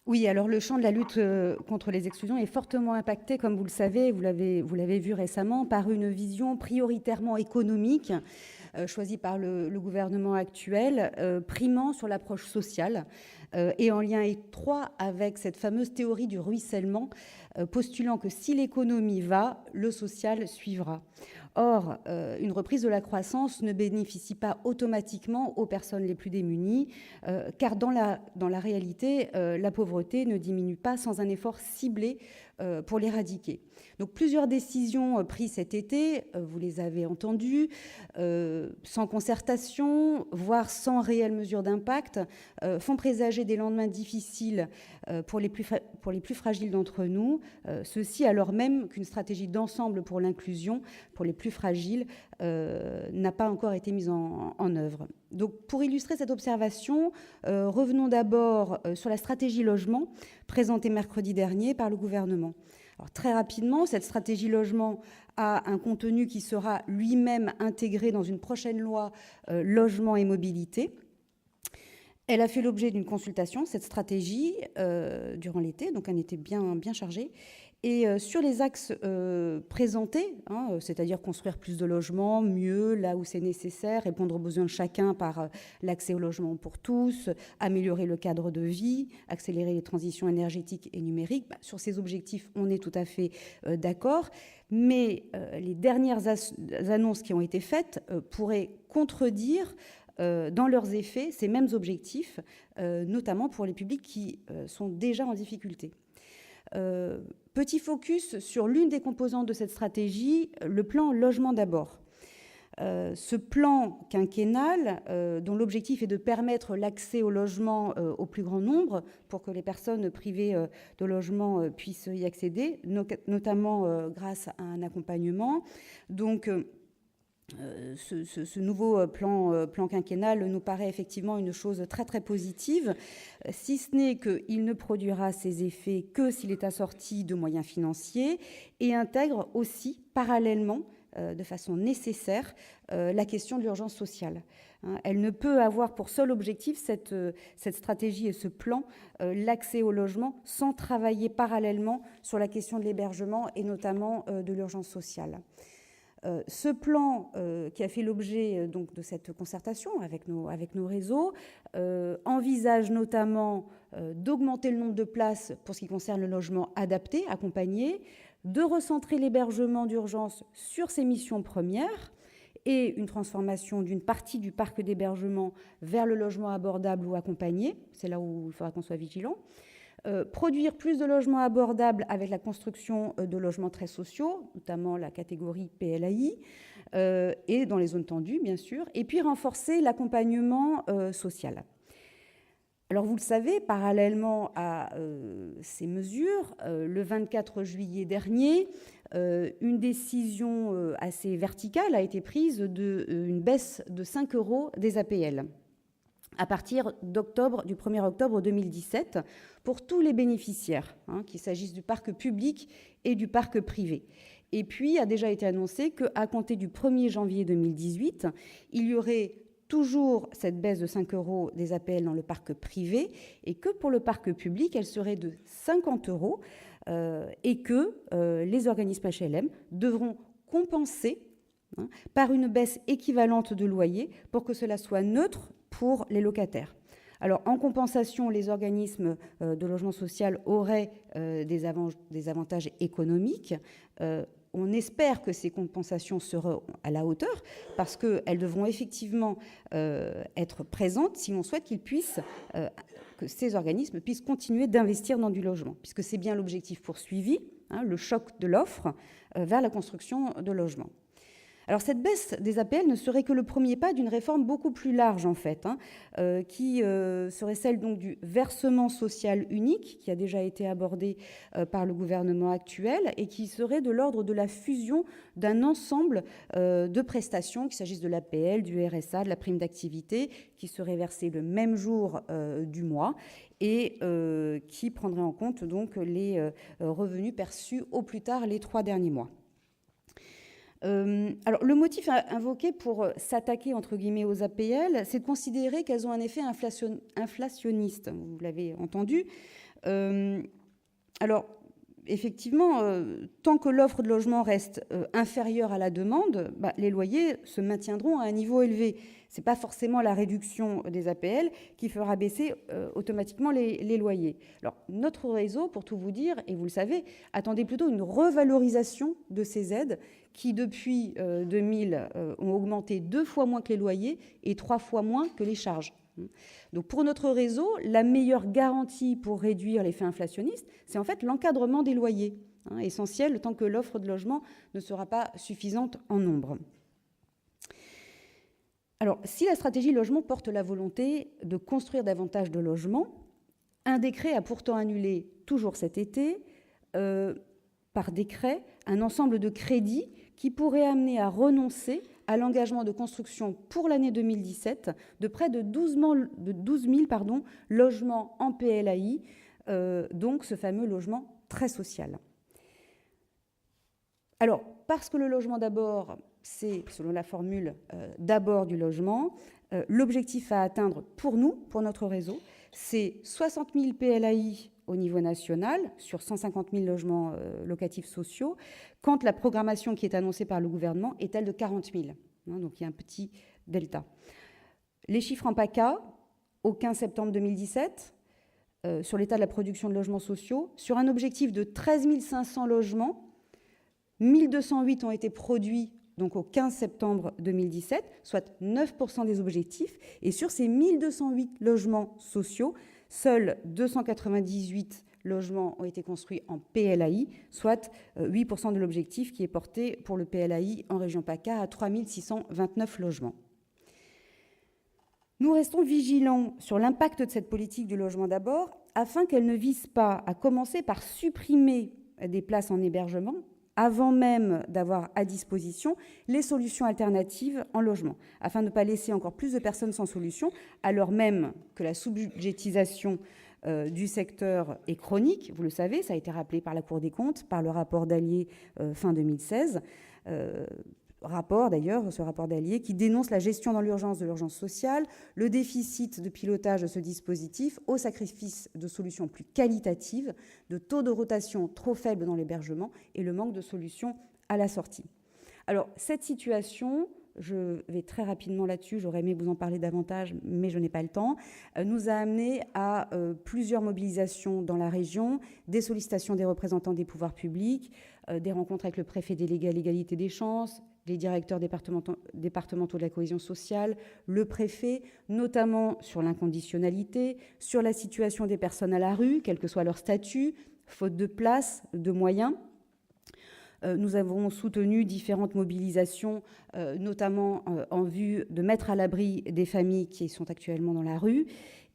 Oui, alors le champ de la lutte contre les exclusions est fortement impacté, comme vous le savez, vous l'avez vu récemment, par une vision prioritairement économique choisie par le gouvernement actuel, primant sur l'approche sociale et en lien étroit avec cette fameuse théorie du ruissellement, postulant que si l'économie va, le social suivra. Or, une reprise de la croissance ne bénéficie pas automatiquement aux personnes les plus démunies, car dans la réalité, la pauvreté ne diminue pas sans un effort ciblé pour l'éradiquer. Donc plusieurs décisions prises cet été, vous les avez entendues, sans concertation, voire sans réelle mesure d'impact, font présager des lendemains difficiles pour les plus fragiles d'entre nous, ceci alors même qu'une stratégie d'ensemble pour l'inclusion, pour les plus fragiles, n'a pas encore été mise en œuvre. Donc, pour illustrer cette observation, revenons d'abord sur la stratégie logement présentée mercredi dernier par le gouvernement. Alors, très rapidement, cette stratégie logement a un contenu qui sera lui-même intégré dans une prochaine loi logement et mobilité. Elle a fait l'objet d'une consultation, cette stratégie, durant l'été, donc un été bien chargé. Et sur les axes présentés, c'est-à-dire construire plus de logements, mieux, là où c'est nécessaire, répondre aux besoins de chacun par l'accès au logement pour tous, améliorer le cadre de vie, accélérer les transitions énergétiques et numériques. Sur ces objectifs, on est tout à fait d'accord. Mais les dernières annonces qui ont été faites pourraient contredire dans leurs effets ces mêmes objectifs, notamment pour les publics qui sont déjà en difficulté. Petit focus sur l'une des composantes de cette stratégie, le plan Logement d'abord. Ce plan quinquennal, dont l'objectif est de permettre l'accès au logement au plus grand nombre pour que les personnes privées de logement puissent y accéder, notamment grâce à un accompagnement. Donc, ce nouveau plan quinquennal nous paraît effectivement une chose très positive, si ce n'est qu'il ne produira ses effets que s'il est assorti de moyens financiers et intègre aussi parallèlement, de façon nécessaire, la question de l'urgence sociale. Elle ne peut avoir pour seul objectif, cette stratégie et ce plan, l'accès au logement, sans travailler parallèlement sur la question de l'hébergement et notamment de l'urgence sociale. Ce plan, qui a fait l'objet donc de cette concertation avec nos réseaux, envisage notamment d'augmenter le nombre de places pour ce qui concerne le logement adapté, accompagné, de recentrer l'hébergement d'urgence sur ses missions premières et une transformation d'une partie du parc d'hébergement vers le logement abordable ou accompagné. C'est là où il faudra qu'on soit vigilant. Produire plus de logements abordables avec la construction de logements très sociaux, notamment la catégorie PLAI, et dans les zones tendues, bien sûr, et puis renforcer l'accompagnement social. Alors, vous le savez, parallèlement à ces mesures, le 24 juillet dernier, une décision assez verticale a été prise d'une baisse de 5 € des APL à partir du 1er octobre 2017 pour tous les bénéficiaires, qu'il s'agisse du parc public et du parc privé. Et puis, a déjà été annoncé qu'à compter du 1er janvier 2018, il y aurait toujours cette baisse de 5 € des APL dans le parc privé et que pour le parc public, elle serait de 50 € et que les organismes HLM devront compenser par une baisse équivalente de loyer pour que cela soit neutre pour les locataires. Alors, en compensation, les organismes de logement social auraient des avantages économiques. On espère que ces compensations seront à la hauteur parce qu'elles devront effectivement être présentes si l'on souhaite que ces organismes puissent continuer d'investir dans du logement, puisque c'est bien l'objectif poursuivi, le choc de l'offre vers la construction de logements. Alors, cette baisse des APL ne serait que le premier pas d'une réforme beaucoup plus large, en fait, qui serait celle donc, du versement social unique, qui a déjà été abordé par le gouvernement actuel, et qui serait de l'ordre de la fusion d'un ensemble de prestations, qu'il s'agisse de l'APL, du RSA, de la prime d'activité, qui serait versée le même jour du mois, et qui prendrait en compte donc, les revenus perçus au plus tard les 3 derniers mois. Alors, le motif invoqué pour s'attaquer, entre guillemets, aux APL, c'est de considérer qu'elles ont un effet inflationniste, vous l'avez entendu, Alors, effectivement, tant que l'offre de logement reste inférieure à la demande, les loyers se maintiendront à un niveau élevé. Ce n'est pas forcément la réduction des APL qui fera baisser automatiquement les loyers. Alors, notre réseau, pour tout vous dire, et vous le savez, attendait plutôt une revalorisation de ces aides qui, depuis 2000, ont augmenté 2 fois moins que les loyers et 3 fois moins que les charges. Donc pour notre réseau, la meilleure garantie pour réduire l'effet inflationniste, c'est en fait l'encadrement des loyers, essentiel tant que l'offre de logement ne sera pas suffisante en nombre. Alors, si la stratégie logement porte la volonté de construire davantage de logements, un décret a pourtant annulé, toujours cet été, par décret, un ensemble de crédits qui pourrait amener à renoncer à l'engagement de construction pour l'année 2017 de près de 12 000 logements en PLAI, donc ce fameux logement très social. Alors, parce que le logement d'abord, c'est, selon la formule, d'abord du logement, l'objectif à atteindre pour nous, pour notre réseau, c'est 60 000 PLAI au niveau national, sur 150 000 logements locatifs sociaux, quand la programmation qui est annoncée par le gouvernement est elle de 40 000. Donc il y a un petit delta. Les chiffres en PACA, au 15 septembre 2017, sur l'état de la production de logements sociaux, sur un objectif de 13 500 logements, 1208 ont été produits donc au 15 septembre 2017, soit 9% des objectifs. Et sur ces 1208 logements sociaux, seuls 298 logements ont été construits en PLAI, soit 8% de l'objectif qui est porté pour le PLAI en région PACA à 3 629 logements. Nous restons vigilants sur l'impact de cette politique du logement d'abord, afin qu'elle ne vise pas à commencer par supprimer des places en hébergement, avant même d'avoir à disposition les solutions alternatives en logement, afin de ne pas laisser encore plus de personnes sans solution, alors même que la sous-budgétisation du secteur est chronique, vous le savez, ça a été rappelé par la Cour des comptes, par le rapport d'Allier fin 2016, rapport d'ailleurs, ce rapport d'Allier, qui dénonce la gestion dans l'urgence de l'urgence sociale, le déficit de pilotage de ce dispositif au sacrifice de solutions plus qualitatives, de taux de rotation trop faibles dans l'hébergement et le manque de solutions à la sortie. Alors, cette situation, je vais très rapidement là-dessus, j'aurais aimé vous en parler davantage, mais je n'ai pas le temps, nous a amené à plusieurs mobilisations dans la région, des sollicitations des représentants des pouvoirs publics, des rencontres avec le préfet délégué à l'égalité des chances, les directeurs départementaux de la cohésion sociale, le préfet, notamment sur l'inconditionnalité, sur la situation des personnes à la rue, quel que soit leur statut, faute de place, de moyens. Nous avons soutenu différentes mobilisations, notamment en vue de mettre à l'abri des familles qui sont actuellement dans la rue.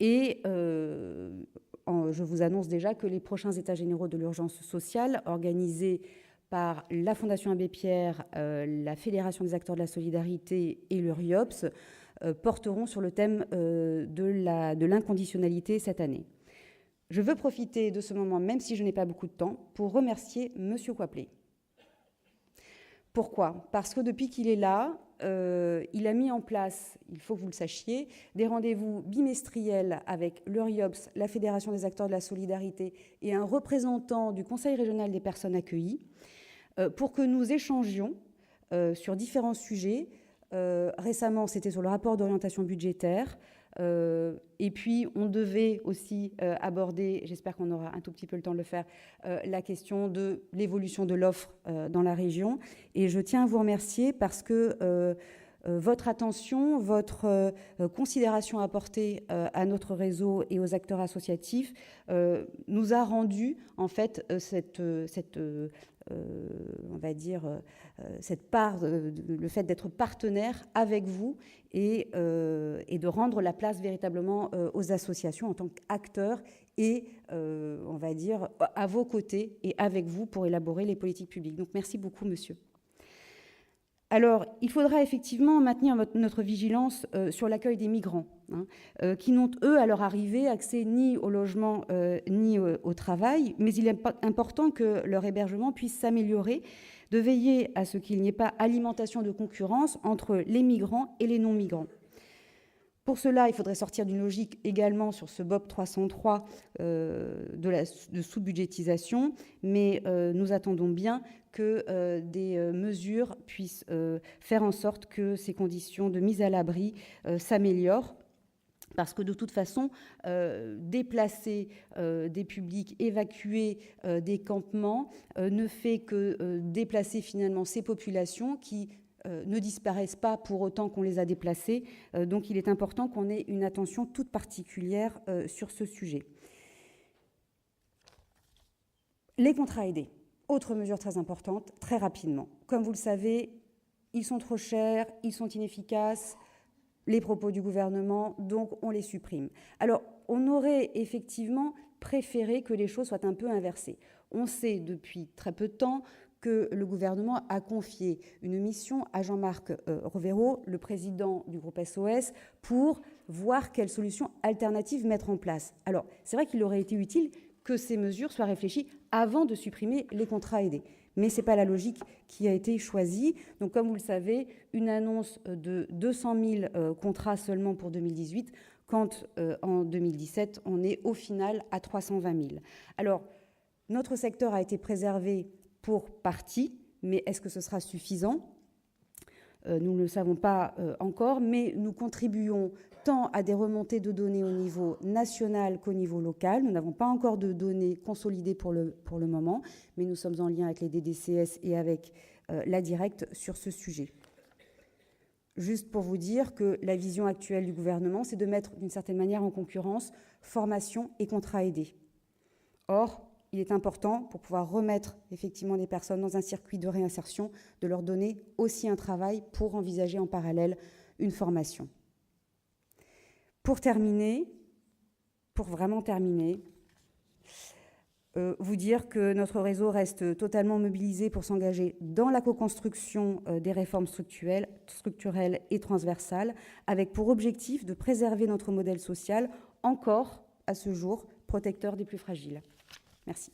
Et je vous annonce déjà que les prochains états généraux de l'urgence sociale, organisés par la Fondation Abbé Pierre, la Fédération des acteurs de la solidarité et le RIOPS, porteront sur le thème de l'inconditionnalité cette année. Je veux profiter de ce moment, même si je n'ai pas beaucoup de temps, pour remercier M. Coiplet. Pourquoi ? Parce que depuis qu'il est là, il a mis en place, il faut que vous le sachiez, des rendez-vous bimestriels avec le RIOPS, la Fédération des acteurs de la solidarité et un représentant du Conseil régional des personnes accueillies, pour que nous échangions sur différents sujets. Récemment, c'était sur le rapport d'orientation budgétaire. Et puis, on devait aussi aborder, j'espère qu'on aura un tout petit peu le temps de le faire, la question de l'évolution de l'offre dans la région. Et je tiens à vous remercier parce que votre attention, votre considération apportée à notre réseau et aux acteurs associatifs nous a rendu, en fait, on va dire, cette part, le fait d'être partenaire avec vous et de rendre la place véritablement aux associations en tant qu'acteurs et, on va dire, à vos côtés et avec vous pour élaborer les politiques publiques. Donc, merci beaucoup, monsieur. Alors, il faudra effectivement maintenir notre vigilance sur l'accueil des migrants, qui n'ont, eux, à leur arrivée, accès ni au logement ni au travail, mais il est important que leur hébergement puisse s'améliorer, de veiller à ce qu'il n'y ait pas alimentation de concurrence entre les migrants et les non-migrants. Pour cela, il faudrait sortir d'une logique également sur ce BOP 303 de sous-budgétisation, mais nous attendons bien que des mesures puissent faire en sorte que ces conditions de mise à l'abri s'améliorent. Parce que de toute façon, déplacer des publics, évacuer des campements ne fait que déplacer finalement ces populations qui ne disparaissent pas pour autant qu'on les a déplacés. Donc il est important qu'on ait une attention toute particulière sur ce sujet. Les contrats aidés, autre mesure très importante, très rapidement. Comme vous le savez, ils sont trop chers, ils sont inefficaces, les propos du gouvernement, donc on les supprime. Alors, on aurait effectivement préféré que les choses soient un peu inversées. On sait depuis très peu de temps que le gouvernement a confié une mission à Jean-Marc Rovero, le président du groupe SOS, pour voir quelles solutions alternatives mettre en place. Alors, c'est vrai qu'il aurait été utile que ces mesures soient réfléchies avant de supprimer les contrats aidés. Mais ce n'est pas la logique qui a été choisie. Donc, comme vous le savez, une annonce de 200 000 contrats seulement pour 2018, quand en 2017, on est au final à 320 000. Alors, notre secteur a été préservé pour partie, mais est-ce que ce sera suffisant ? Nous ne le savons pas encore, mais nous contribuons tant à des remontées de données au niveau national qu'au niveau local. Nous n'avons pas encore de données consolidées pour le moment, mais nous sommes en lien avec les DDCS et avec la Directe sur ce sujet. Juste pour vous dire que la vision actuelle du gouvernement, c'est de mettre d'une certaine manière en concurrence formation et contrats aidés. Or, il est important, pour pouvoir remettre effectivement des personnes dans un circuit de réinsertion, de leur donner aussi un travail pour envisager en parallèle une formation. Pour vraiment terminer, vous dire que notre réseau reste totalement mobilisé pour s'engager dans la co-construction des réformes structurelles et transversales, avec pour objectif de préserver notre modèle social, encore à ce jour protecteur des plus fragiles. Merci.